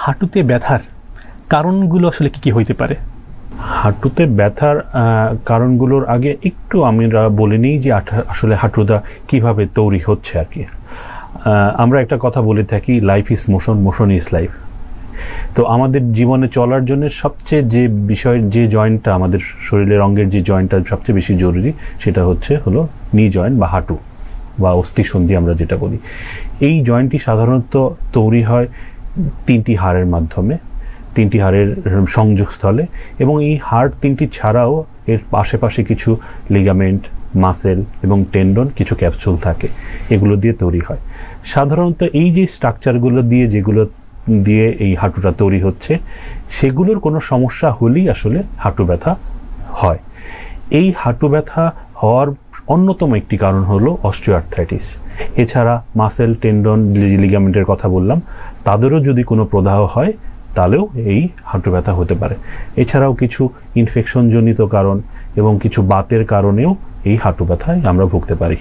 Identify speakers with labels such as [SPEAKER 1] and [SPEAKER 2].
[SPEAKER 1] হাঁটুতে ব্যথার কারণগুলো আসলে কি কি হইতে পারে?
[SPEAKER 2] হাঁটুতে ব্যথার কারণগুলোর আগে একটু আমরা বলে নিই যে আসলে হাঁটুটা কিভাবে তৈরি হচ্ছে আর কি। আমরা একটা কথা বলে থাকি, life is motion, motion is life. তো আমাদের জীবনে চলার জন্য সবচেয়ে যে জয়েন্টটা, আমাদের শরীরের অঙ্গের যে জয়েন্টটা সবচেয়ে বেশি জরুরি, সেটা হলো নি জয়েন্ট বা হাঁটু বা অস্থিসন্ধি আমরা যেটা বলি। এই জয়েন্টটি সাধারণত তৈরি হয় তিনটি হাড়ের মাধ্যমে, তিনটি হাড়ের সংযোগস্থলে, এবং এই হাড় তিনটি ছাড়াও এর আশেপাশে কিছু লিগামেন্ট, মাসেল এবং টেন্ডন, কিছু ক্যাপসুল থাকে, এগুলো দিয়ে তৈরি হয়। সাধারণত এই যে স্ট্রাকচারগুলো দিয়ে যেগুলো দিয়ে এই হাঁটুটা তৈরি হচ্ছে, সেগুলোর কোনো সমস্যা হলেই আসলে হাঁটু ব্যথা হয়। এই হাঁটু ব্যথা হওয়ার অন্যতম একটি কারণ হলো অস্টিওআর্থ্রাইটিস। এছাড়া মাসেল, টেন্ডন, লিগামেন্টের কথা বললাম, তাদেরও যদি কোনো প্রদাহ হয় তাহলেও এই হাঁটু ব্যথা হতে পারে। এছাড়াও কিছু ইনফেকশনজনিত কারণ এবং কিছু বাতের কারণেও এই হাঁটু ব্যথায় আমরা ভুগতে পারি।